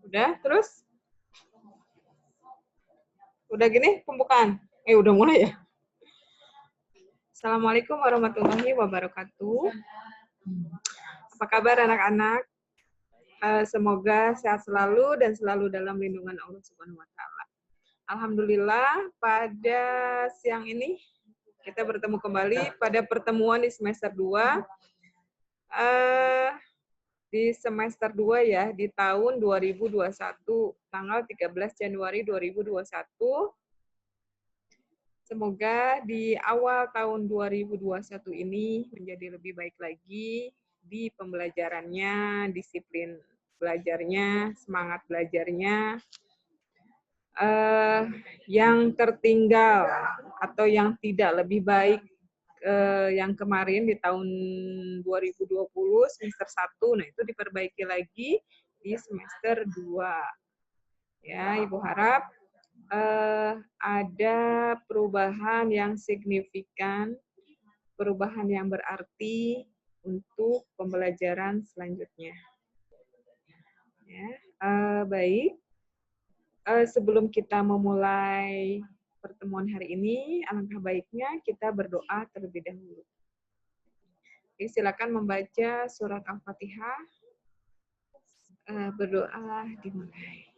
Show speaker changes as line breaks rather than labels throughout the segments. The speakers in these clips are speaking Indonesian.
Udah, terus? Udah gini pembukaan? Udah mulai ya? Assalamualaikum warahmatullahi wabarakatuh. Apa kabar anak-anak? Semoga sehat selalu dan selalu dalam lindungan Allah Subhanahu wa Ta'ala. Alhamdulillah, pada siang ini kita bertemu kembali pada pertemuan di semester 2. Di semester 2 ya, di tahun 2021, tanggal 13 Januari 2021. Semoga di awal tahun 2021 ini menjadi lebih baik lagi di pembelajarannya, disiplin belajarnya, semangat belajarnya. Yang tertinggal atau yang tidak lebih baik yang kemarin di tahun 2020 semester 1, nah itu diperbaiki lagi di semester 2. Ya, Ibu harap ada perubahan yang signifikan, perubahan yang berarti untuk pembelajaran selanjutnya. Ya, baik. Sebelum kita memulai pertemuan hari ini, alangkah baiknya kita berdoa terlebih dahulu. Oke, silakan membaca surat Al-Fatihah. Berdoa dimulai.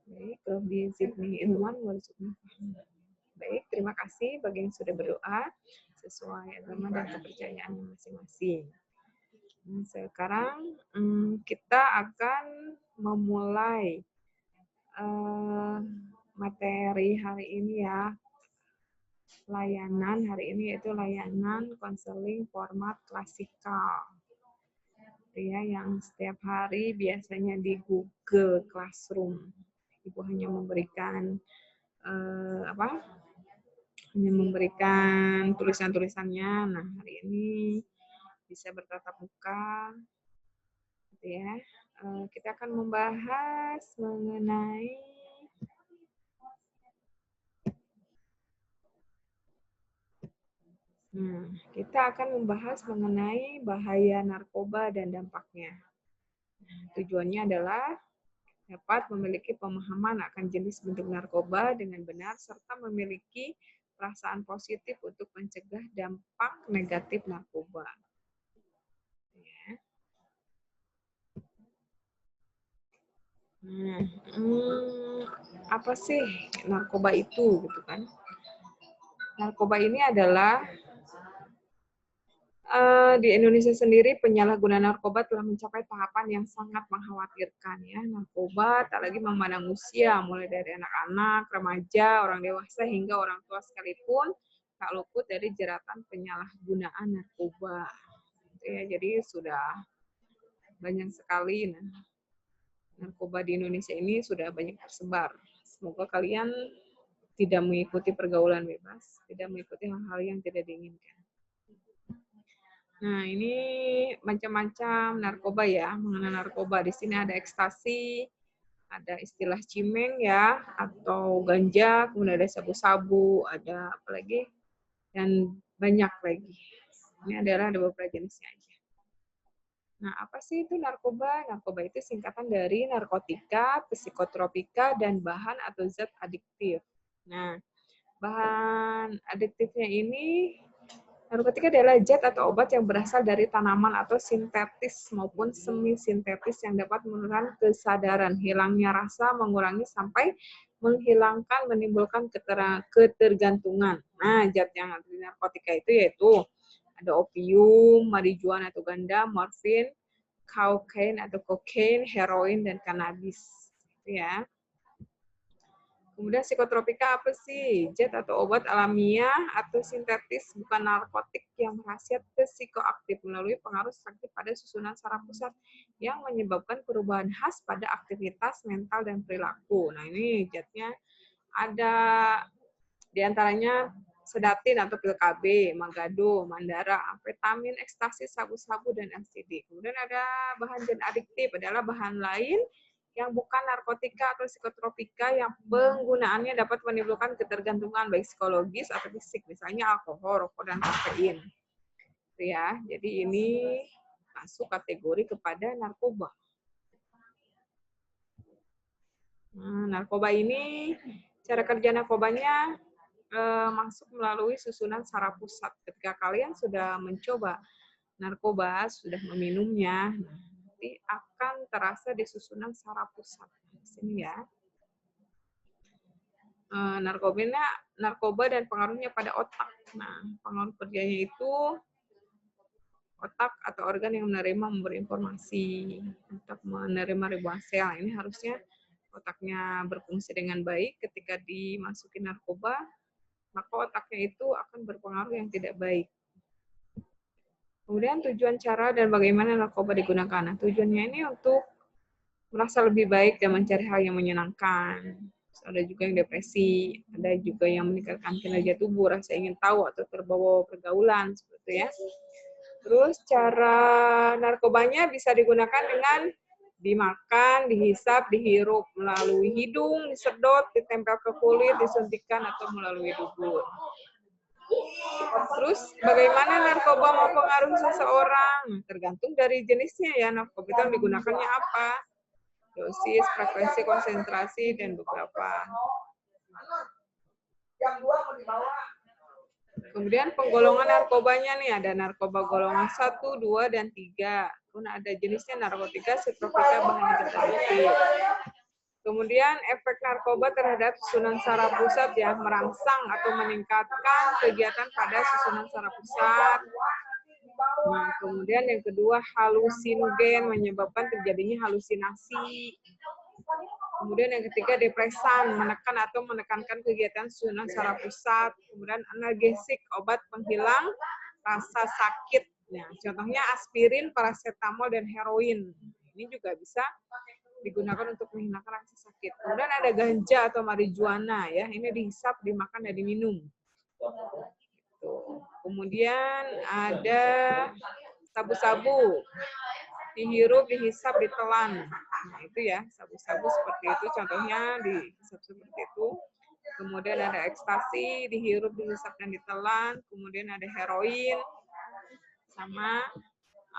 Baik, Rabbi zidni ilman warzuqna fahma. Baik, terima kasih bagi yang sudah berdoa sesuai agama dan kepercayaan masing-masing. Sekarang kita akan memulai materi hari ini ya. Layanan hari ini yaitu layanan konseling format klasikal. Ya, yang setiap hari biasanya di Google Classroom. Ibu hanya memberikan hanya memberikan tulisan-tulisannya. Nah, hari ini bisa bertatap muka, gitu ya. Kita akan membahas mengenai bahaya narkoba dan dampaknya. Tujuannya adalah dapat memiliki pemahaman akan jenis bentuk narkoba dengan benar serta memiliki perasaan positif untuk mencegah dampak negatif narkoba. Apa sih narkoba itu, gitu kan? Narkoba ini adalah di Indonesia sendiri penyalahgunaan narkoba telah mencapai tahapan yang sangat mengkhawatirkan ya. Narkoba tak lagi memandang usia, mulai dari anak-anak, remaja, orang dewasa hingga orang tua sekalipun tak luput dari jeratan penyalahgunaan narkoba. Ya, jadi sudah banyak sekali narkoba di Indonesia ini sudah banyak tersebar. Semoga kalian tidak mengikuti pergaulan bebas, tidak mengikuti hal-hal yang tidak diinginkan. Nah, ini macam-macam narkoba ya, mengenai narkoba. Di sini ada ekstasi, ada istilah cimeng ya, atau ganja, kemudian ada sabu-sabu, ada apa lagi, dan banyak lagi. Ini adalah ada beberapa jenisnya aja. Nah, apa sih itu narkoba? Narkoba itu singkatan dari narkotika, psikotropika, dan bahan atau zat adiktif. Nah, bahan adiktifnya ini, narkotika adalah zat atau obat yang berasal dari tanaman atau sintetis maupun semi-sintetis yang dapat menurunkan kesadaran, hilangnya rasa, mengurangi sampai menghilangkan, menimbulkan ketergantungan. Nah, zat yang ada di narkotika itu yaitu ada opium, marijuana atau ganja, morfin, kokain atau kokain, heroin, dan kanabis. Itu ya. Kemudian psikotropika apa sih? Zat atau obat alamiah atau sintetis bukan narkotik yang berkhasiat psikoaktif melalui pengaruh aktif pada susunan saraf pusat yang menyebabkan perubahan khas pada aktivitas mental dan perilaku. Nah, ini zatnya ada diantaranya sedatin atau pil KB, magado, mandara, amfetamin, ekstasi, sabu-sabu, dan LSD. Kemudian ada bahan zat adiktif adalah bahan lain yang bukan narkotika atau psikotropika yang penggunaannya dapat menimbulkan ketergantungan baik psikologis atau fisik, misalnya alkohol, rokok, dan kafein. Ya, jadi ini masuk kategori kepada narkoba. Nah, narkoba ini, cara kerja narkobanya masuk melalui susunan saraf pusat. Ketika kalian sudah mencoba narkoba, sudah meminumnya, nanti akan terasa di susunan saraf pusat. Di sini ya. Narkoba dan pengaruhnya pada otak. Nah, pengaruh kerjanya itu otak atau organ yang memberi informasi untuk menerima ribuan sel. Ini harusnya otaknya berfungsi dengan baik. Ketika dimasuki narkoba, maka otaknya itu akan berpengaruh yang tidak baik. Kemudian tujuan, cara, dan bagaimana narkoba digunakan. Nah, tujuannya ini untuk merasa lebih baik dan mencari hal yang menyenangkan. Ada juga yang depresi, ada juga yang meningkatkan kinerja tubuh, rasa ingin tahu atau terbawa pergaulan, seperti itu ya. Terus cara narkobanya bisa digunakan dengan dimakan, dihisap, dihirup melalui hidung, disedot, ditempel ke kulit, disuntikan, atau melalui dubur. Terus bagaimana narkoba mempengaruhi seseorang? Tergantung dari jenisnya ya, narkoba itu digunakannya apa? Dosis, frekuensi, konsentrasi, dan beberapa. Kemudian penggolongan narkobanya nih, ada narkoba golongan 1, 2, dan 3. Kemudian ada jenisnya narkotika, psikotropika, bahan tertentu. Kemudian efek narkoba terhadap susunan saraf pusat ya, merangsang atau meningkatkan kegiatan pada susunan saraf pusat. Nah, kemudian yang kedua halusinogen, menyebabkan terjadinya halusinasi. Kemudian yang ketiga depresan, menekan atau menekankan kegiatan susunan saraf pusat. Kemudian analgesik, obat penghilang rasa sakit. Nah, contohnya aspirin, paracetamol, dan heroin. Ini juga bisa digunakan untuk menghilangkan rasa sakit. Kemudian ada ganja atau marijuana ya, ini dihisap, dimakan, dan diminum. Kemudian ada sabu-sabu, dihirup, dihisap, ditelan. Nah, itu ya, sabu-sabu seperti itu, contohnya dihisap seperti itu. Kemudian ada ekstasi, dihirup, dihisap, dan ditelan. Kemudian ada heroin, sama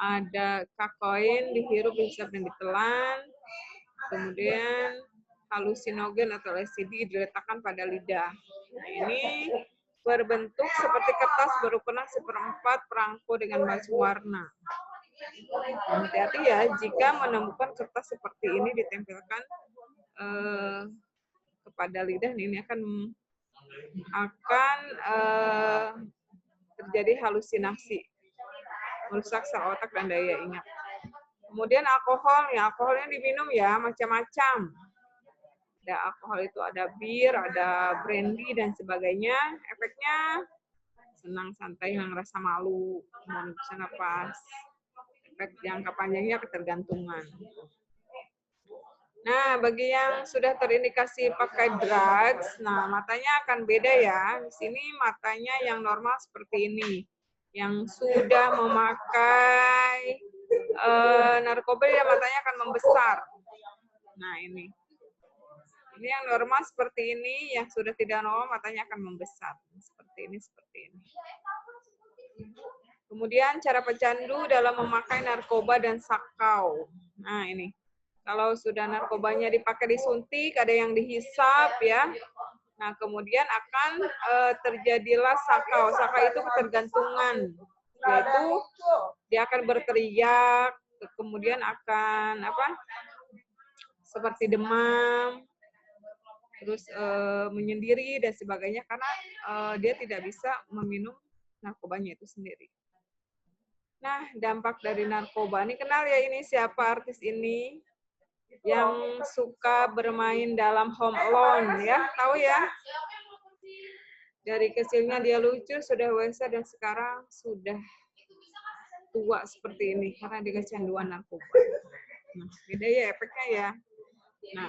ada kokain, dihirup, dihisap, dan ditelan. Kemudian halusinogen atau LSD diletakkan pada lidah. Nah, ini berbentuk seperti kertas berukuran 1/4 perangko dengan macam warna. Hati-hati ya, jika menemukan kertas seperti ini ditempelkan kepada lidah, ini akan terjadi halusinasi, merusak sel otak dan daya ingat. Kemudian alkohol, ya alkoholnya diminum ya macam-macam. Ada alkohol itu ada bir, ada brandy dan sebagainya. Efeknya senang, santai, hilang rasa malu, bisa napas. Efek jangka panjangnya ketergantungan. Nah, bagi yang sudah terindikasi pakai drugs, nah matanya akan beda ya. Di sini matanya yang normal seperti ini. Yang sudah memakai narkoba ya matanya akan membesar. Nah, ini. Ini yang normal seperti ini, yang sudah tidak normal matanya akan membesar. Seperti ini, seperti ini. Kemudian cara pecandu dalam memakai narkoba dan sakau. Nah, ini. Kalau sudah narkobanya dipakai disuntik, ada yang dihisap ya. Nah, kemudian akan terjadilah sakau. Sakau itu ketergantungan. Yaitu dia akan berteriak, kemudian akan seperti demam, terus menyendiri dan sebagainya karena dia tidak bisa meminum narkobanya itu sendiri. Nah, dampak dari narkoba ini, kenal ya ini siapa artis ini yang suka bermain dalam Home Alone ya, tahu ya? Dari kecilnya dia lucu, sudah dewasa dan sekarang sudah tua seperti ini karena dia kecanduan narkoba. Nah, beda ya efeknya ya. Nah,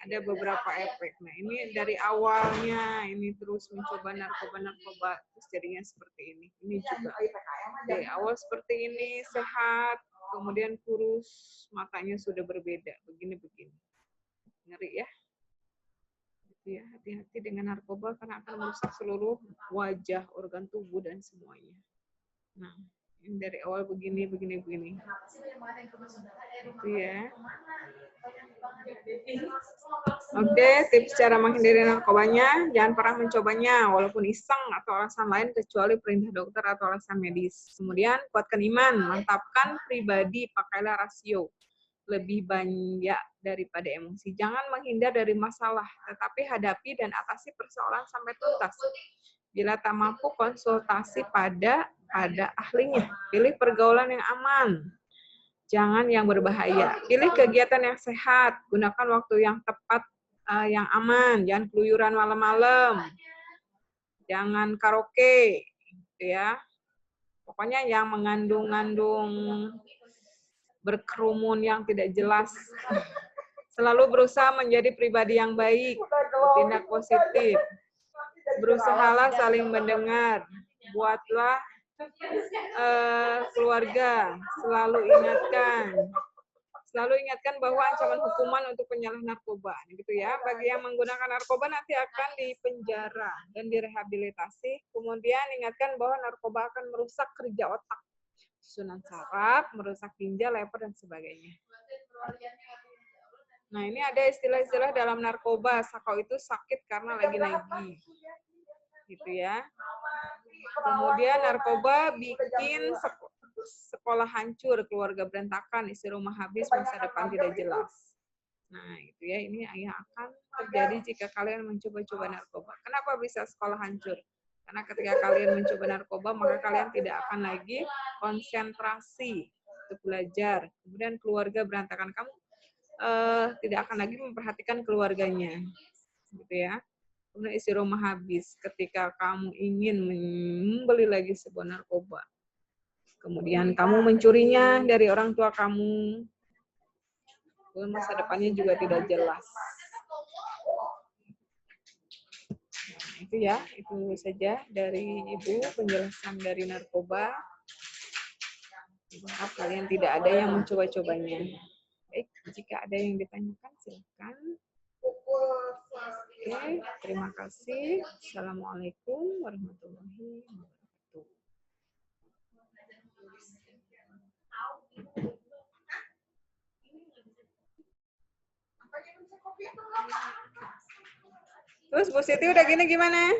ada beberapa efek. Nah, ini dari awalnya ini terus mencoba narkoba terus jadinya seperti ini. Ini juga dari awal seperti ini sehat, kemudian kurus, matanya sudah berbeda begini-begini. ngeri ya. Gitu ya, hati-hati dengan narkoba karena akan merusak seluruh wajah, organ tubuh dan semuanya. Nah, ini dari awal begini. Gitu ya. Oke, tips cara menghindari narkobanya, jangan pernah mencobanya walaupun iseng atau alasan lain kecuali perintah dokter atau alasan medis. Kemudian, kuatkan iman, mantapkan pribadi, pakailah rasio. Lebih banyak daripada emosi. Jangan menghindar dari masalah, tetapi hadapi dan atasi persoalan sampai tuntas. Bila tak mampu, konsultasi pada ahlinya. Pilih pergaulan yang aman. Jangan yang berbahaya. Pilih kegiatan yang sehat. Gunakan waktu yang tepat, yang aman. Jangan keluyuran malam-malam. Jangan karaoke, gitu ya. Pokoknya yang mengandung berkerumun yang tidak jelas. Selalu berusaha menjadi pribadi yang baik, bertindak positif. Berusahalah saling mendengar. Buatlah keluarga. Selalu ingatkan bahwa ancaman hukuman untuk penyalahgunaan narkoba, gitu ya. Bagi yang menggunakan narkoba nanti akan dipenjara dan direhabilitasi. Kemudian ingatkan bahwa narkoba akan merusak kerja otak, susunan saraf, merusak ginjal, lever, dan sebagainya. Nah, ini ada istilah-istilah dalam narkoba. Sakau itu sakit karena lagi-lagi. Gitu ya. Kemudian narkoba bikin sekolah hancur, keluarga berantakan, isi rumah habis, masa depan tidak jelas. Nah, itu ya, ini yang akan terjadi jika kalian mencoba-coba narkoba. Kenapa bisa sekolah hancur? Karena ketika kalian mencoba narkoba, maka kalian tidak akan lagi konsentrasi untuk belajar. Kemudian keluarga berantakan, kamu tidak akan lagi memperhatikan keluarganya, gitu ya. Kemudian isi rumah habis ketika kamu ingin membeli lagi sebuah narkoba. Kemudian kamu mencurinya dari orang tua kamu. Masa depannya juga tidak jelas. Nah, itu ya, itu saja dari Ibu penjelasan dari narkoba. Harap kalian tidak ada yang mencoba-cobanya. Baik, jika ada yang ditanyakan silakan. Oke, terima kasih. Assalamualaikum warahmatullahi wabarakatuh. Terus Bu Siti udah gini gimana?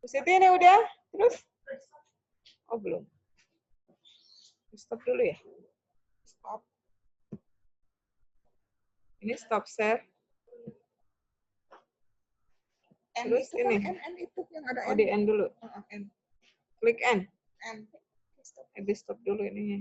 Bu Siti ini udah? Terus? Oh belum. Stop dulu ya. Stop. Ini stop share. Terus ini. Oh di end dulu. Klik end. Di stop dulu ininya.